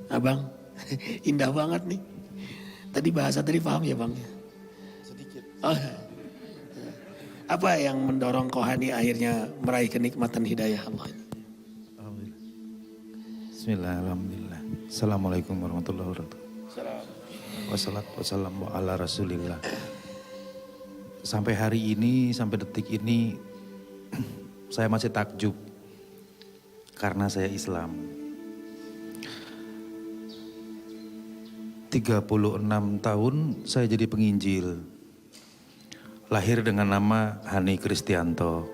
Abang, indah banget nih. Tadi bahasa tadi paham ya bang? Sedikit. Oh, apa yang mendorong Kohani akhirnya meraih kenikmatan hidayah Allah? Alhamdulillah. Bismillah, alhamdulillah. Assalamualaikum warahmatullahi wabarakatuh. Wassalatu wassalamu ala rasulillah. Sampai hari ini, sampai detik ini, saya masih takjub. Karena saya Islam. 36 tahun saya jadi penginjil. Lahir dengan nama Hani Kristianto.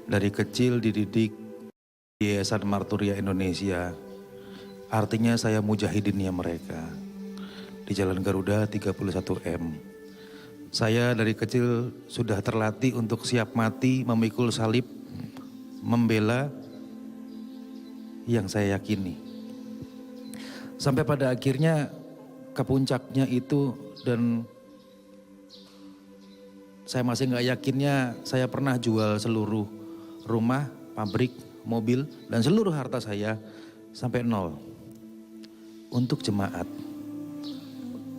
Dari kecil dididik di Yayasan Marturia Indonesia. Artinya saya mujahidinnya mereka. Di Jalan Garuda 31M. Saya dari kecil sudah terlatih untuk siap mati, memikul salib, membela yang saya yakini. Sampai pada akhirnya ke puncaknya itu, dan saya masih nggak yakinnya, saya pernah jual seluruh rumah, pabrik, mobil, dan seluruh harta saya sampai nol. Untuk jemaat,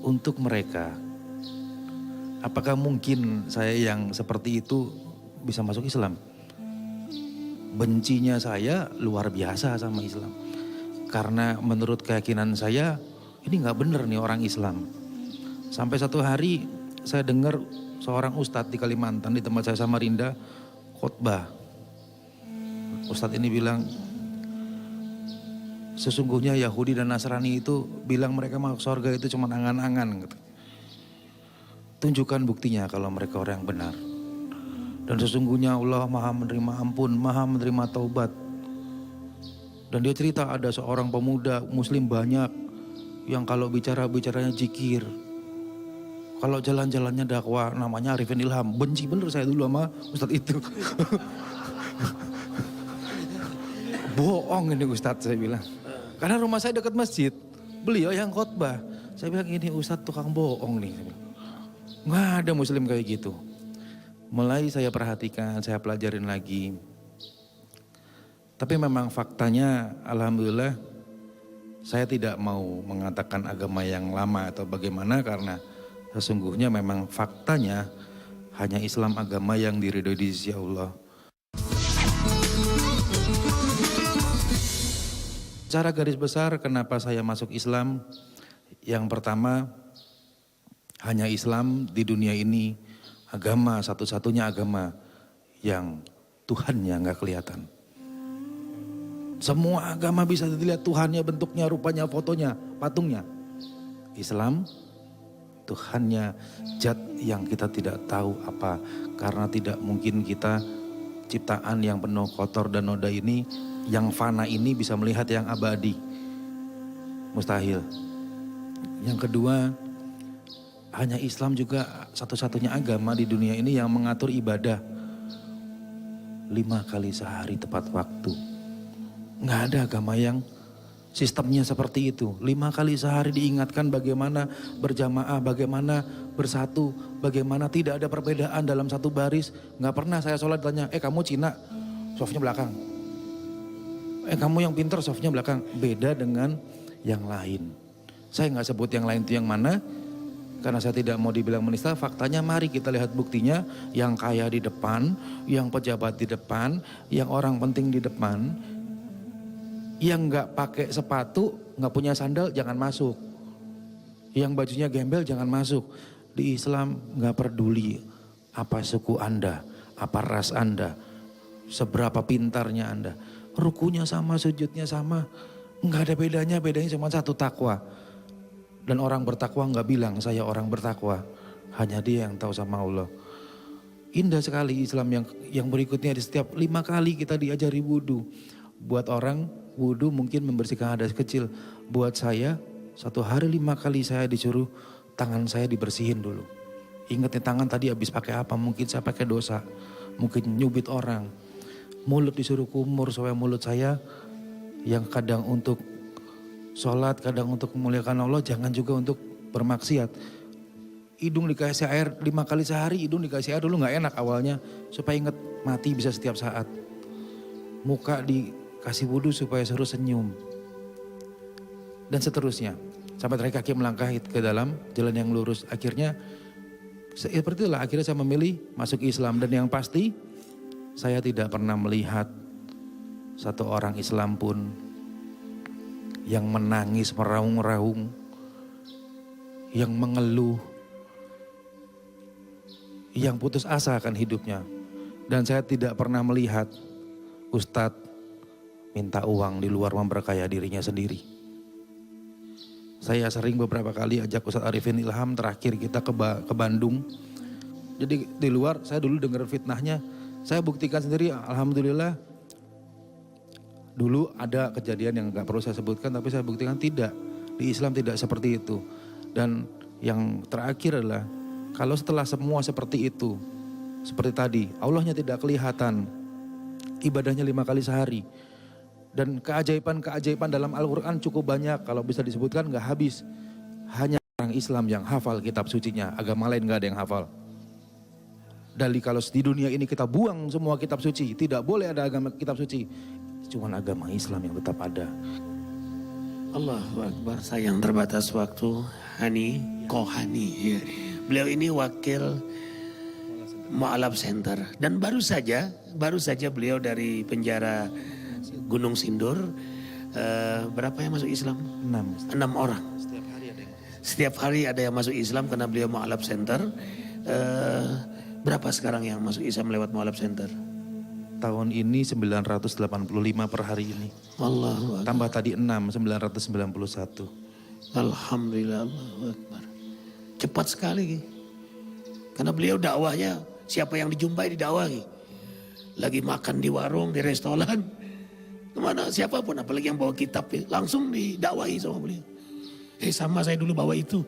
untuk mereka. Apakah mungkin saya yang seperti itu bisa masuk Islam? Bencinya saya luar biasa sama Islam. Karena menurut keyakinan saya, ini nggak bener nih orang Islam. Sampai satu hari saya dengar seorang ustadz di Kalimantan, di tempat saya Samarinda, khotbah. Ustadz ini bilang, sesungguhnya Yahudi dan Nasrani itu bilang mereka masuk surga itu cuma angan-angan. Gitu. Tunjukkan buktinya kalau mereka orang yang benar. Dan sesungguhnya Allah maha menerima ampun, maha menerima taubat. Dan dia cerita ada seorang pemuda muslim banyak yang kalau bicaranya zikir. Kalau jalan-jalannya dakwah, namanya Arifin Ilham. Benci bener saya dulu sama ustadz itu. Bohong ini ustadz, saya bilang. Karena rumah saya dekat masjid. Beliau yang khotbah. Saya bilang ini ustadz tukang bohong nih. Nggak ada muslim kayak gitu. Mulai saya perhatikan, saya pelajarin lagi. Tapi memang faktanya alhamdulillah saya tidak mau mengatakan agama yang lama atau bagaimana, karena sesungguhnya memang faktanya hanya Islam agama yang diridhoi di sisi Allah. Secara garis besar kenapa saya masuk Islam? Yang pertama, hanya Islam di dunia ini agama satu-satunya agama yang Tuhannya nggak kelihatan. Semua agama bisa dilihat Tuhannya, bentuknya, rupanya, fotonya, patungnya. Islam, Tuhannya zat yang kita tidak tahu apa. Karena tidak mungkin kita ciptaan yang penuh kotor dan noda ini, yang fana ini bisa melihat yang abadi. Mustahil. Yang kedua, hanya Islam juga satu-satunya agama di dunia ini yang mengatur ibadah 5 kali sehari tepat waktu. Nggak ada agama yang sistemnya seperti itu. 5 kali sehari diingatkan bagaimana berjamaah, bagaimana bersatu, bagaimana tidak ada perbedaan dalam satu baris. Nggak pernah saya sholat ditanya, kamu Cina, softnya belakang. Kamu yang pinter, softnya belakang. Beda dengan yang lain. Saya nggak sebut yang lain itu yang mana, karena saya tidak mau dibilang menista. Faktanya mari kita lihat buktinya. Yang kaya di depan, yang pejabat di depan, yang orang penting di depan. Yang nggak pakai sepatu, nggak punya sandal, jangan masuk. Yang bajunya gembel, jangan masuk. Di Islam nggak peduli apa suku Anda, apa ras Anda, seberapa pintarnya Anda. Rukunya sama, sujudnya sama. Nggak ada bedanya cuma satu, takwa. Dan orang bertakwa nggak bilang saya orang bertakwa. Hanya dia yang tahu sama Allah. Indah sekali Islam yang berikutnya, di setiap 5 kali kita diajari wudhu. Buat orang wudhu mungkin membersihkan hadas kecil. Buat saya 1 hari 5 kali saya disuruh tangan saya dibersihin dulu. Ingat nih, tangan tadi habis pakai apa? Mungkin saya pakai dosa. Mungkin nyubit orang. Mulut disuruh kumur supaya mulut saya yang kadang untuk sholat, kadang untuk memuliakan Allah, jangan juga untuk bermaksiat. Hidung dikasih air 5 kali sehari, hidung dikasih air dulu gak enak awalnya. Supaya ingat mati bisa setiap saat. Muka dikasih wudhu supaya suruh senyum. dan seterusnya. Sampai terakhir kaki melangkah ke dalam jalan yang lurus. Akhirnya seperti itulah, akhirnya saya memilih masuk Islam. Dan yang pasti saya tidak pernah melihat satu orang Islam pun yang menangis meraung-raung, yang mengeluh, yang putus asa akan hidupnya. Dan saya tidak pernah melihat ustadz minta uang di luar memperkaya dirinya sendiri. Saya sering beberapa kali ajak Ustadz Arifin Ilham, terakhir kita ke Bandung. Jadi di luar saya dulu dengar fitnahnya, saya buktikan sendiri, alhamdulillah. Dulu ada kejadian yang gak perlu saya sebutkan, tapi saya buktikan tidak. Di Islam tidak seperti itu. Dan yang terakhir adalah, kalau setelah semua seperti itu, seperti tadi, Allahnya tidak kelihatan, ibadahnya 5 kali sehari. Dan keajaiban-keajaiban dalam Al-Quran cukup banyak, kalau bisa disebutkan gak habis. Hanya orang Islam yang hafal kitab sucinya, agama lain gak ada yang hafal. Dari kalau di dunia ini kita buang semua kitab suci, tidak boleh ada agama kitab suci. Cuman agama Islam yang tetap ada. Allahu Akbar. Sayang terbatas waktu. Hani Kohani. Ya. Beliau ini wakil Mu'alaf Center. Dan baru saja beliau dari penjara Gunung Sindur. Berapa yang masuk Islam? 6 orang. Setiap hari ada yang masuk Islam karena beliau Mu'alaf Center. Berapa sekarang yang masuk Islam lewat Mu'alaf Center? Tahun ini 985 per hari ini. Allahu Akbar. Tambah tadi 6, 991. Alhamdulillah, Allahu Akbar. Cepat sekali. Karena beliau dakwahnya siapa yang dijumpai didakwahi. Lagi makan di warung, di restoran. Kemana siapapun, apalagi yang bawa kitab langsung didakwahi sama beliau. Sama saya dulu bawa itu.